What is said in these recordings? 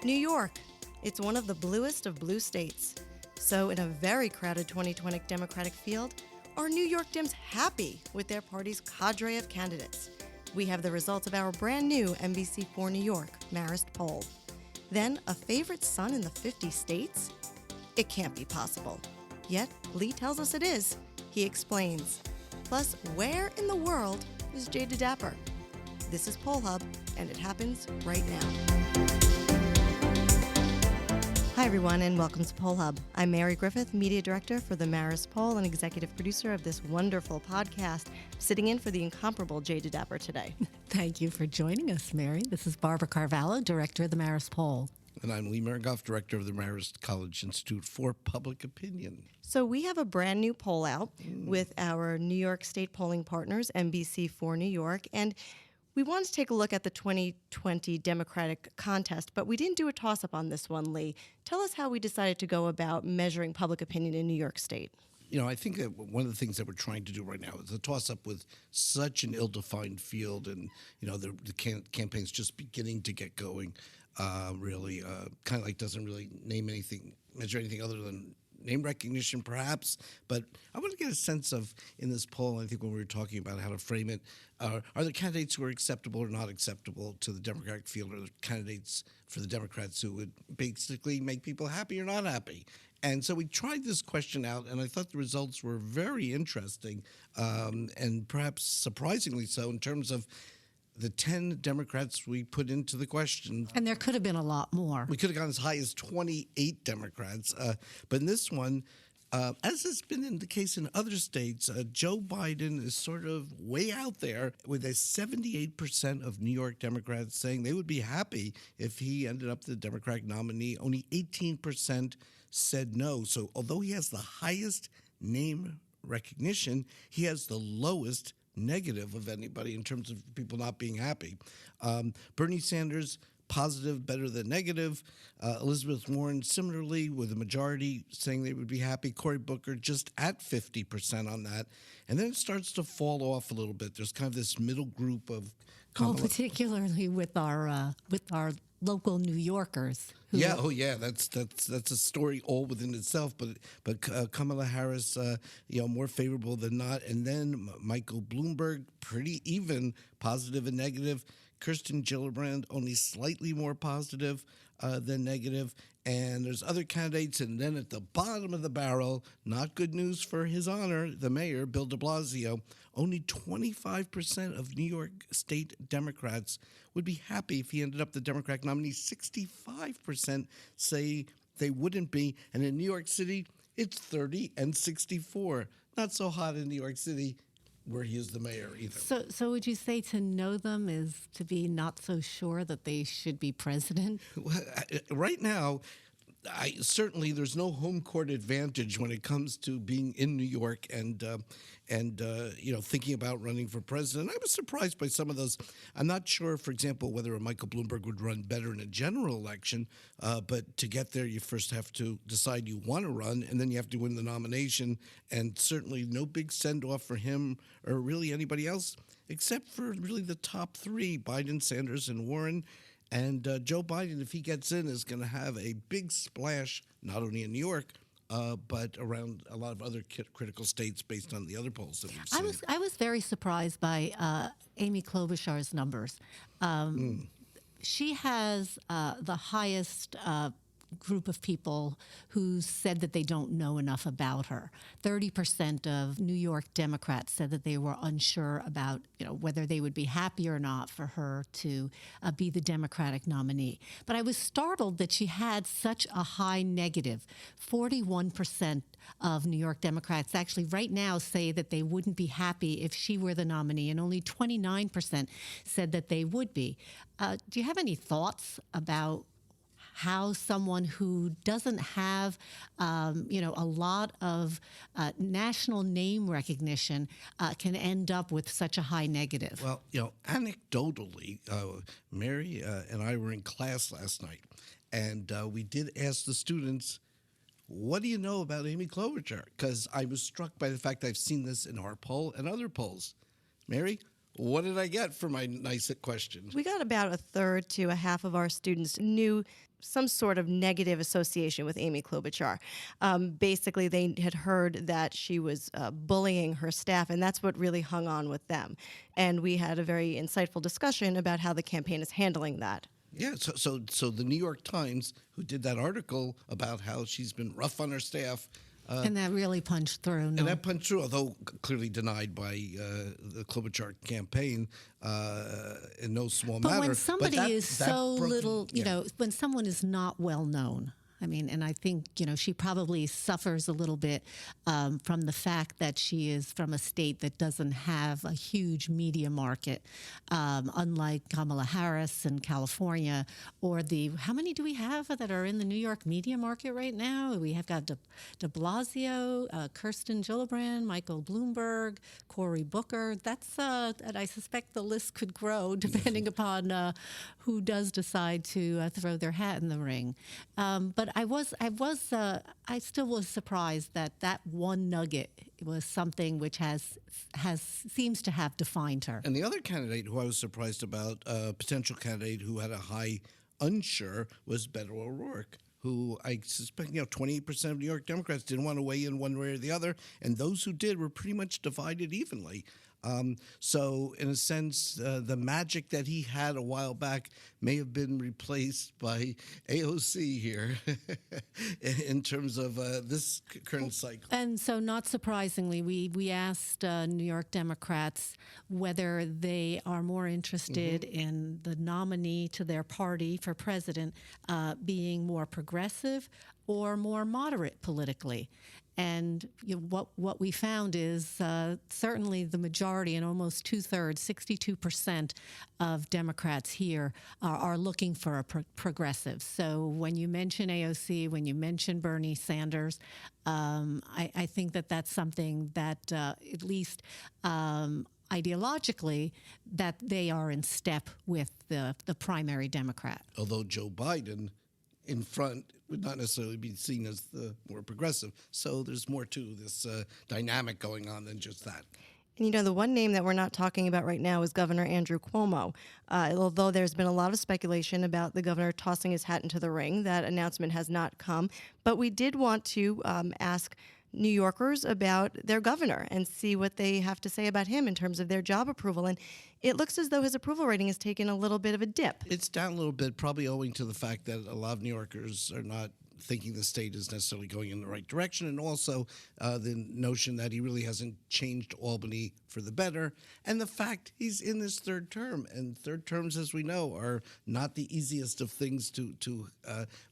New York. It's one of the bluest of blue states. So in a very crowded 2020 Democratic field, are New York Dems happy with their party's cadre of candidates? We have the results of our brand new NBC4 New York Marist Poll. Then, a favorite son in the 50 states? It can't be possible. Yet, Lee tells us it is. He explains. Plus, where in the world is Jay DeDapper? This is Poll Hub, and it happens right now. Hi, everyone, and welcome to Poll Hub. I'm Mary Griffith, Media Director for the Marist Poll and Executive Producer of this wonderful podcast, sitting in for the incomparable Jay DeDapper today. Thank you for joining us, Mary. This is Barbara Carvalho, Director of the Marist Poll. And I'm Lee Miringoff, Director of the Marist College Institute for Public Opinion. So we have a brand new poll out with our New York State polling partners, NBC4 New York, and we wanted to take a look at the 2020 Democratic contest, but we didn't do a toss-up on this one, Lee. Tell us how we decided to go about measuring public opinion in New York State. You know, I think that one of the things that we're trying to do right now is a toss-up with such an ill-defined field, and, you know, the campaign's just beginning to get going, really. Kind of like doesn't really measure anything other than name recognition, perhaps, but I want to get a sense of, in this poll, I think when we were talking about how to frame it, are there candidates who are acceptable or not acceptable to the Democratic field, or the candidates for the Democrats who would basically make people happy or not happy? And so we tried this question out, and I thought the results were very interesting, and perhaps surprisingly so in terms of the 10 Democrats we put into the question. And there could have been a lot more. We could have gone as high as 28 Democrats. But in this one, as has been in the case in other states, Joe Biden is sort of way out there with a 78% of New York Democrats saying they would be happy if he ended up the Democratic nominee. Only 18% said no. So although he has the highest name recognition, he has the lowest negative of anybody in terms of people not being happy. Bernie Sanders, positive, better than negative. Elizabeth Warren, similarly, with a majority saying they would be happy. Cory Booker just at 50% on that. And then it starts to fall off a little bit. There's kind of this middle group of particularly with our local New Yorkers. That's a story all within itself. But Kamala Harris, more favorable than not, and then Michael Bloomberg, pretty even, positive and negative. Kirsten Gillibrand, only slightly more positive than negative. And there's other candidates, and then at the bottom of the barrel, not good news for his honor, the mayor, Bill de Blasio, only 25% of New York State Democrats would be happy if he ended up the Democratic nominee. 65% say they wouldn't be. And in New York City, it's 30 and 64. Not so hot in New York City, where he is the mayor either. So would you say to know them is to be not so sure that they should be president? Well, right now, certainly there's no home court advantage when it comes to being in New York and thinking about running for president. I was surprised by some of those. I'm not sure, for example, whether a Michael Bloomberg would run better in a general election, but to get there, you first have to decide you want to run, and then you have to win the nomination, and certainly no big send-off for him or really anybody else, except for really the top three, Biden, Sanders, and Warren. And Joe Biden, if he gets in, is going to have a big splash, not only in New York, but around a lot of other critical states based on the other polls that we've seen. I was very surprised by Amy Klobuchar's numbers. She has the highest group of people who said that they don't know enough about her. 30% of New York Democrats said that they were unsure about, whether they would be happy or not for her to be the Democratic nominee. But I was startled that she had such a high negative. 41% of New York Democrats actually right now say that they wouldn't be happy if she were the nominee, and only 29% said that they would be. Do you have any thoughts about how someone who doesn't have, a lot of national name recognition can end up with such a high negative? Well, anecdotally, Mary and I were in class last night, and we did ask the students, what do you know about Amy Klobuchar? Because I was struck by the fact I've seen this in our poll and other polls. Mary, What did I get for my nice question? We got about a third to a half of our students knew some sort of negative association with Amy Klobuchar. Basically, they had heard that she was bullying her staff, and that's what really hung on with them. And we had a very insightful discussion about how the campaign is handling that. Yeah, so the New York Times, who did that article about how she's been rough on her staff, and that really punched through. No? and that punched through, although clearly denied by the Klobuchar campaign in no small matter. But when somebody is so little, yeah. when someone is not well known, I mean, and I think, she probably suffers a little bit from the fact that she is from a state that doesn't have a huge media market, unlike Kamala Harris in California, or how many do we have that are in the New York media market right now? We have got de Blasio, Kirsten Gillibrand, Michael Bloomberg, Cory Booker. And I suspect the list could grow depending upon who does decide to throw their hat in the ring. But I still was surprised that one nugget was something which seems to have defined her. And the other candidate who I was surprised about, a potential candidate who had a high unsure, was Beto O'Rourke, who I suspect, 28% of New York Democrats didn't want to weigh in one way or the other, and those who did were pretty much divided evenly. So, in a sense, the magic that he had a while back may have been replaced by AOC here in terms of this current cycle. And so, not surprisingly, we asked New York Democrats whether they are more interested in the nominee to their party for president being more progressive or more moderate politically. And what we found is certainly the majority, and almost 2/3, 62% of Democrats here are looking for a progressive. So when you mention AOC, when you mention Bernie Sanders, I think that's something that at least ideologically, that they are in step with the primary Democrat. Although Joe Biden in front would not necessarily be seen as the more progressive. So there's more to this dynamic going on than just that. And the one name that we're not talking about right now is Governor Andrew Cuomo. Although there's been a lot of speculation about the governor tossing his hat into the ring, that announcement has not come. But we did want to ask New Yorkers about their governor and see what they have to say about him in terms of their job approval. And it looks as though his approval rating has taken a little bit of a dip. It's down a little bit, probably owing to the fact that a lot of New Yorkers are not thinking the state is necessarily going in the right direction, and also the notion that he really hasn't changed Albany for the better, and the fact he's in his third term. And third terms, as we know, are not the easiest of things to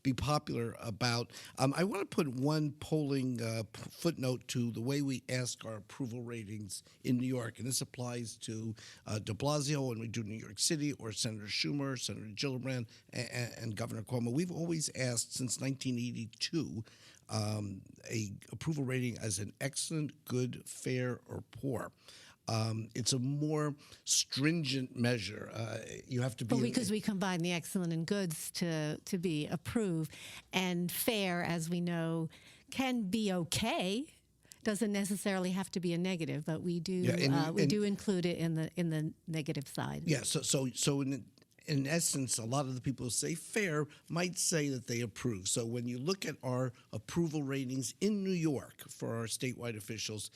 be popular about. I want to put one polling footnote to the way we ask our approval ratings in New York, and this applies to de Blasio when we do New York City, or Senator Schumer, Senator Gillibrand, and Governor Cuomo. We've always asked since 1982 a approval rating as an excellent, good, fair, or poor. It's a more stringent measure. You have to be... But because we combine the excellent and goods to be approved, and fair, as we know, can be okay. Doesn't necessarily have to be a negative, but we do do include it in the negative side. Yeah. So in essence, a lot of the people who say fair might say that they approve. So when you look at our approval ratings in New York for our statewide officials,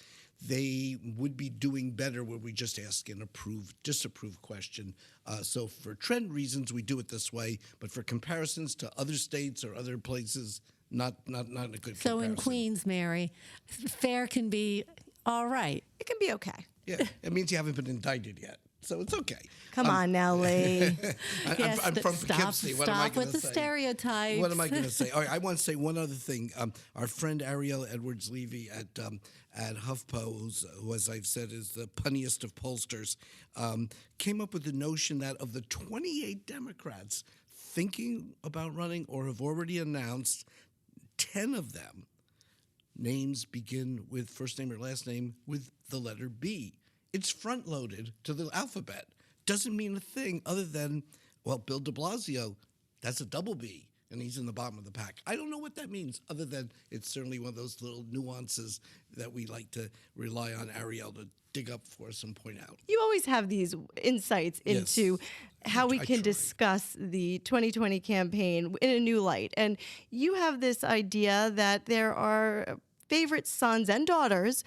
they would be doing better where we just ask an approve, disapprove question. So for trend reasons, we do it this way, but for comparisons to other states or other places, not a good comparison. So in Queens, Mary, fair can be all right. It can be okay. Yeah, it means you haven't been indicted yet. So it's okay. Come on now, Lee. I'm from Poughkeepsie. What am I going to say? Stop with the stereotypes. What am I going to say? All right, I want to say one other thing. Our friend Ariel Edwards-Levy at HuffPo, who, as I've said, is the punniest of pollsters, came up with the notion that of the 28 Democrats thinking about running or have already announced, 10 of them names begin with first name or last name with the letter B. It's front-loaded to the alphabet. Doesn't mean a thing other than, well, Bill de Blasio, that's a double B. and he's in the bottom of the pack. I don't know what that means, other than it's certainly one of those little nuances that we like to rely on Ariel to dig up for us and point out. You always have these insights Yes. into how we I can try. discuss the 2020 campaign in a new light. And you have this idea that there are favorite sons and daughters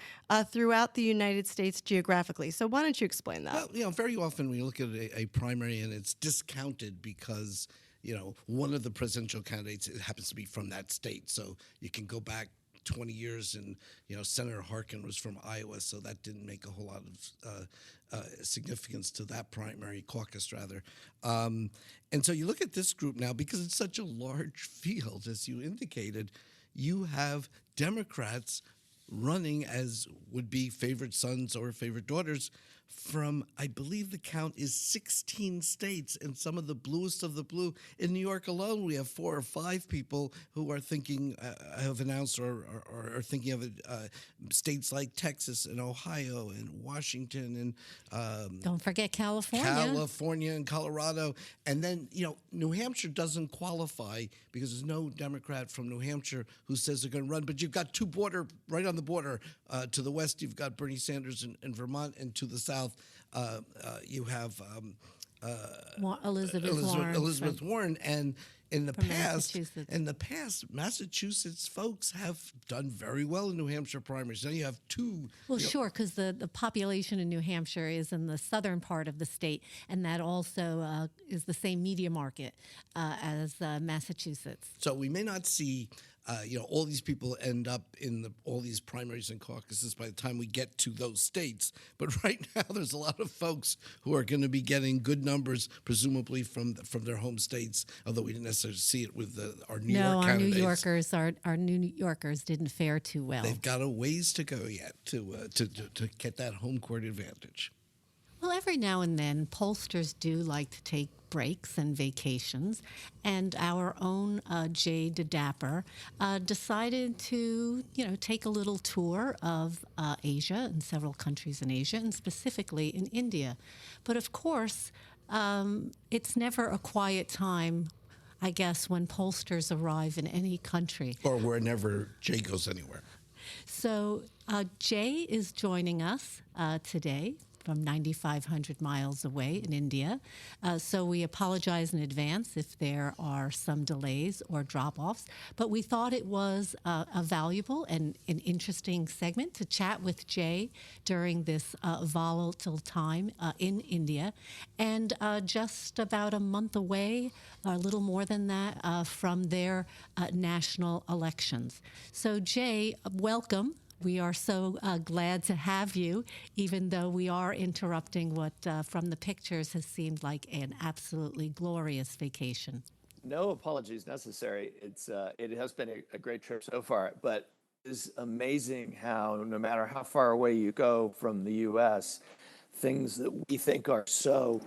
throughout the United States geographically. So why don't you explain that? Well, very often we look at a primary and it's discounted because, one of the presidential candidates happens to be from that state. So you can go back 20 years and, Senator Harkin was from Iowa, so that didn't make a whole lot of significance to that primary caucus, rather. And so you look at this group now, because it's such a large field, as you indicated, you have Democrats running as would be favorite sons or favorite daughters from, I believe the count is 16 states, and some of the bluest of the blue. In New York alone, we have 4 or 5 people who are thinking, have announced or are thinking of it, states like Texas and Ohio and Washington and Don't forget California. California and Colorado. And then, New Hampshire doesn't qualify because there's no Democrat from New Hampshire who says they're going to run. But you've got right on the border. To the west, you've got Bernie Sanders in Vermont, and to the south, you have Elizabeth Warren. And in the past, Massachusetts folks have done very well in New Hampshire primaries. Now you have 2. Well, sure, because the population in New Hampshire is in the southern part of the state, and that also is the same media market as Massachusetts. So we may not see all these people end up in all these primaries and caucuses by the time we get to those states. But right now, there's a lot of folks who are going to be getting good numbers, presumably from their home states, although we didn't necessarily see it with our New York candidates. Our New Yorkers didn't fare too well. They've got a ways to go yet to get that home court advantage. Well, every now and then, pollsters do like to take breaks and vacations, and our own Jay DeDapper decided to, take a little tour of Asia and several countries in Asia, and specifically in India. But of course, it's never a quiet time, I guess, when pollsters arrive in any country. Or whenever Jay goes anywhere. So Jay is joining us today from 9,500 miles away in India. So we apologize in advance if there are some delays or drop-offs. But we thought it was a valuable and an interesting segment to chat with Jay during this volatile time in India. And just about a month away, or a little more than that, from their national elections. So Jay, welcome. We are so glad to have you, even though we are interrupting what, from the pictures, has seemed like an absolutely glorious vacation. No apologies necessary. It has been a great trip so far, but it's amazing how no matter how far away you go from the U.S., things that we think are so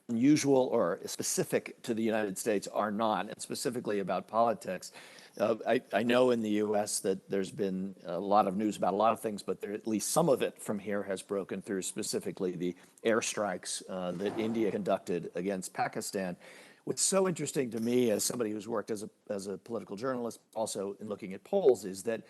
unusual or specific to the United States are not, and specifically about politics. I know in the U.S. that there's been a lot of news about a lot of things, but at least some of it from here has broken through, specifically the airstrikes that India conducted against Pakistan. What's so interesting to me, as somebody who's worked as a political journalist, also in looking at polls, is that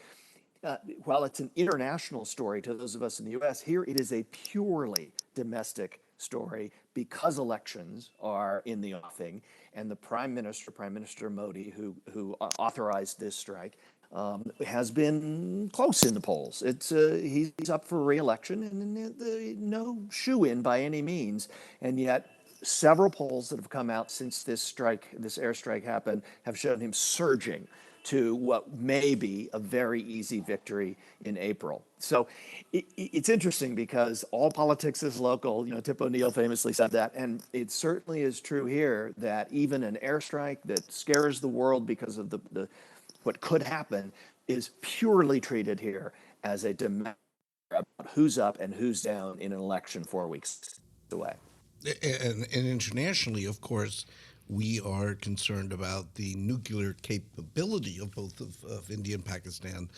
while it's an international story to those of us in the U.S., here it is a purely domestic story because elections are in the offing, and the Prime Minister Modi, who authorized this strike, has been close in the polls. He's up for re-election and no shoe-in by any means, and yet several polls that have come out since this airstrike happened have shown him surging to what may be a very easy victory in April. So it's interesting because all politics is local. Tip O'Neill famously said that, and it certainly is true here that even an airstrike that scares the world because of the what could happen is purely treated here as a demand about who's up and who's down in an election 4 weeks away. And internationally, of course, we are concerned about the nuclear capability of both of India and Pakistan,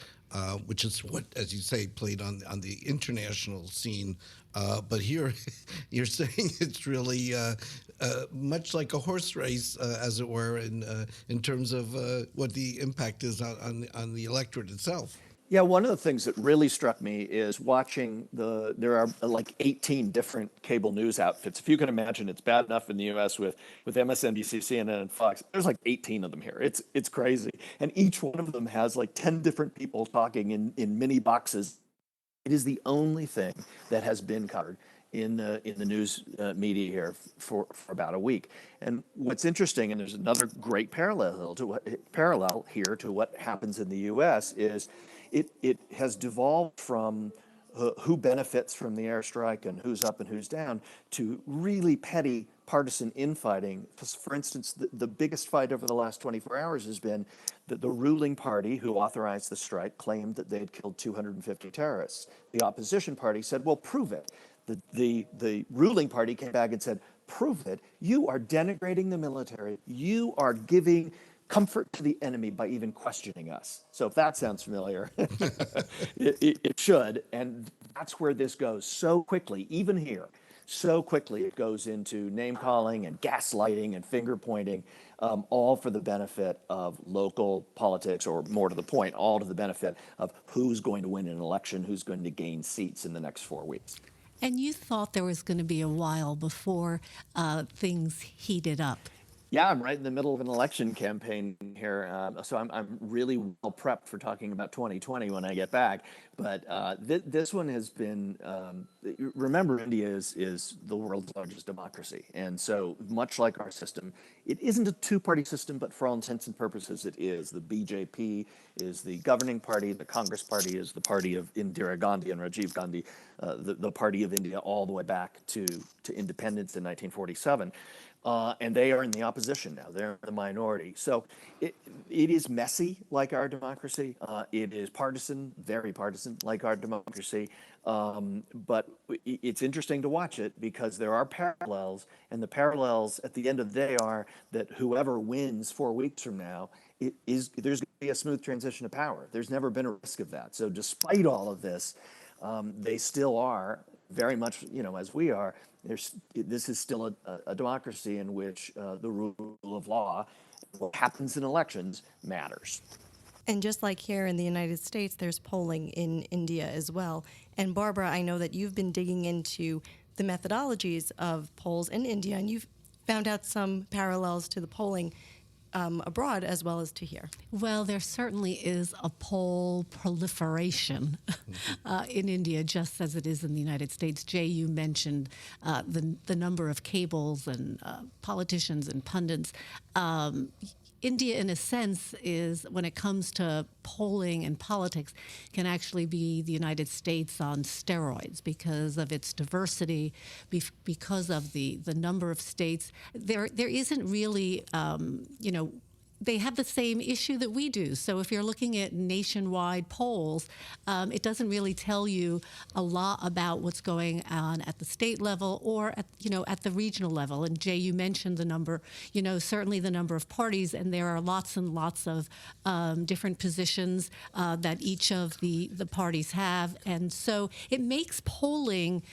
which is what, as you say, played on the international scene But here, you're saying it's really much like a horse race, as it were, in terms of what the impact is on the electorate itself. Yeah, one of the things that really struck me is watching there are like 18 different cable news outfits. If you can imagine, it's bad enough in the US with MSNBC, CNN, and Fox. There's like 18 of them here. It's crazy. And each one of them has like 10 different people talking in mini boxes. It is the only thing that has been covered in the news media here for about a week. And what's interesting, and there's another great parallel here to what happens in the U.S. is it has devolved from who benefits from the airstrike and who's up and who's down to really petty partisan infighting. For instance, the biggest fight over the last 24 hours has been that the ruling party who authorized the strike claimed that they had killed 250 terrorists. The opposition party said, well, prove it. The ruling party came back and said, prove it. You are denigrating the military. You are giving comfort to the enemy by even questioning us. So if that sounds familiar, it should. And that's where this goes so quickly, even here. So quickly it goes into name calling and gaslighting and finger pointing, all for the benefit of local politics, or more to the point, all to the benefit of who's going to win an election, who's going to gain seats in the next 4 weeks. And you thought there was going to be a while before things heated up. Yeah, I'm right in the middle of an election campaign here, so I'm really well prepped for talking about 2020 when I get back. But this one has been, remember, India is the world's largest democracy. And so much like our system, it isn't a two-party system, but for all intents and purposes, it is. The BJP is the governing party. The Congress party is the party of Indira Gandhi and Rajiv Gandhi, the party of India all the way back to independence in 1947. And they are in the opposition now. They're the minority. So it is messy like our democracy. It is partisan, very partisan like our democracy. But it's interesting to watch it because there are parallels. And the parallels at the end of the day are that whoever wins 4 weeks from now, there's going to be a smooth transition of power. There's never been a risk of that. So despite all of this, they still are very much, as we are. This is still a democracy in which the rule of law, what happens in elections, matters. And just like here in the United States, there's polling in India as well. And Barbara, I know that you've been digging into the methodologies of polls in India, and you've found out some parallels to the polling abroad as well as to here. Well, there certainly is a poll proliferation in India, just as it is in the United States. Jay, you mentioned the number of cables and politicians and pundits. India, in a sense, is, when it comes to polling and politics, can actually be the United States on steroids because of its diversity, because of the number of states. There isn't really, they have the same issue that we do. So if you're looking at nationwide polls, it doesn't really tell you a lot about what's going on at the state level or at the regional level. And Jay, you mentioned the number, certainly the number of parties, and there are lots and lots of different positions that each of the parties have. And so it makes polling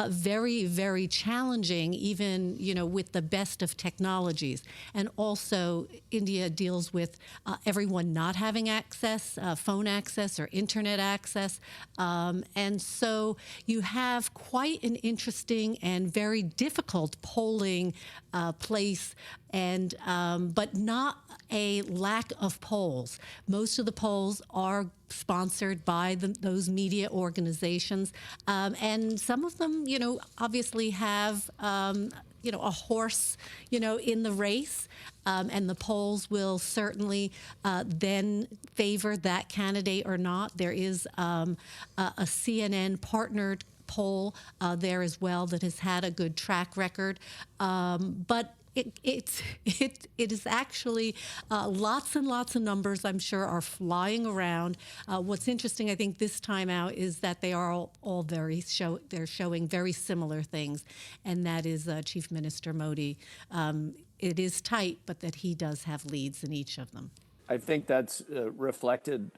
very, very challenging, even, with the best of technologies. And also, India deals with everyone not having access, phone access or internet access. And so you have quite an interesting and very difficult polling place, and but not a lack of polls. Most of the polls are sponsored by those media organizations, and some of them, obviously have a horse, in the race, and the polls will certainly then favor that candidate or not. There is a CNN partnered poll there as well that has had a good track record, but it is actually lots and lots of numbers, I'm sure, are flying around. What's interesting, I think, this time out is that they are all they're showing very similar things, and that is Chief Minister Modi. It is tight, but that he does have leads in each of them. I think that's reflected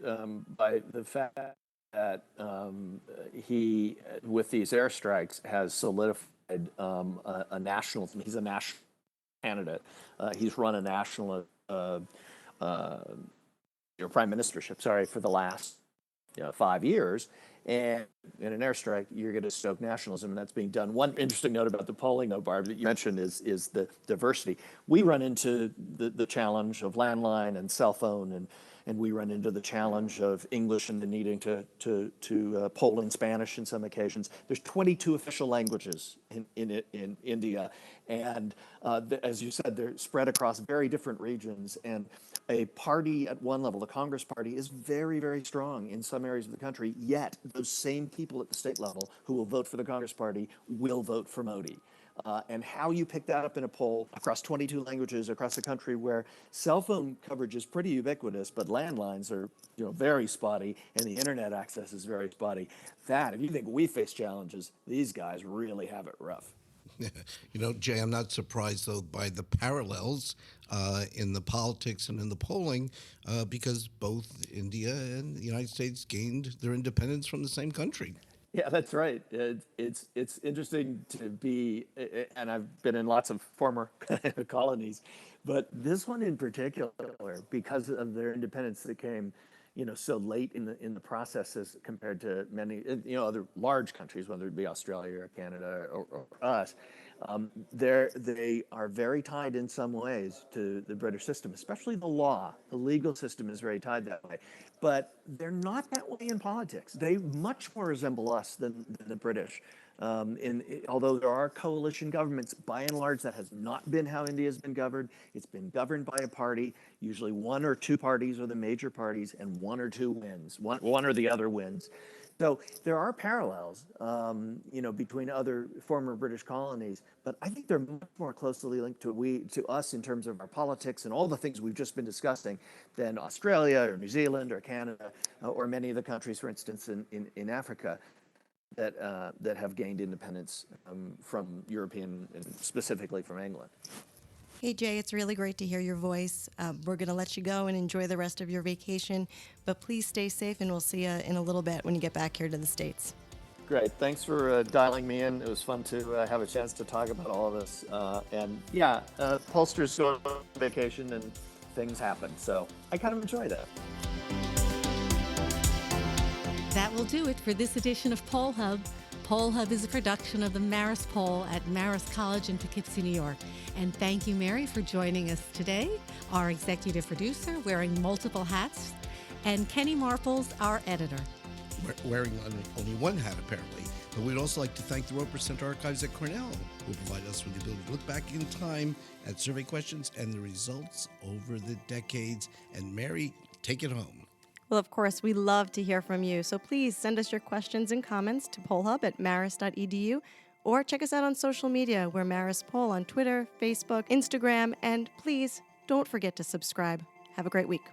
by the fact that he, with these airstrikes, has solidified a nationalism. He's a national candidate. He's run a national prime ministership, for the last 5 years. And in an airstrike, you're going to stoke nationalism, and that's being done. One interesting note about the polling, though, Barb, that you mentioned is the diversity. We run into the challenge of landline and cell phone, and we run into the challenge of English and the needing to poll in Spanish in some occasions. There's 22 official languages in India, and as you said, they're spread across very different regions. And a party at one level, the Congress Party, is very, very strong in some areas of the country, yet those same people at the state level who will vote for the Congress Party will vote for Modi. And how you pick that up in a poll across 22 languages across the country where cell phone coverage is pretty ubiquitous, but landlines are very spotty and the internet access is very spotty. If you think we face challenges, these guys really have it rough. Jay, I'm not surprised, though, by the parallels in the politics and in the polling because both India and the United States gained their independence from the same country. Yeah, that's right. It's interesting to be, and I've been in lots of former colonies, but this one in particular, because of their independence that came, so late in the process as compared to many, other large countries, whether it be Australia or Canada or us. They are very tied in some ways to the British system, especially the law. The legal system is very tied that way. But they're not that way in politics. They much more resemble us than the British. Although there are coalition governments, by and large, that has not been how India has been governed. It's been governed by a party. Usually one or two parties are the major parties, and one or two wins. One or the other wins. So there are parallels, between other former British colonies, but I think they're much more closely linked to us in terms of our politics and all the things we've just been discussing than Australia or New Zealand or Canada or many of the countries, for instance, in Africa that have gained independence from European and specifically from England. Hey, Jay, it's really great to hear your voice. We're going to let you go and enjoy the rest of your vacation, but please stay safe, and we'll see you in a little bit when you get back here to the States. Great. Thanks for dialing me in. It was fun to have a chance to talk about all of this. Pollsters go on vacation and things happen, so I kind of enjoy that. That will do it for this edition of Poll Hub. Poll Hub is a production of the Marist Poll at Marist College in Poughkeepsie, New York. And thank you, Mary, for joining us today, our executive producer, wearing multiple hats, and Kenny Marples, our editor. Wearing only one hat, apparently. But we'd also like to thank the Roper Center Archives at Cornell, who provide us with the ability to look back in time at survey questions and the results over the decades. And Mary, take it home. Well, of course, we love to hear from you, so please send us your questions and comments to pollhub@marist.edu, or check us out on social media. We're Marist Poll on Twitter, Facebook, Instagram, and please don't forget to subscribe. Have a great week.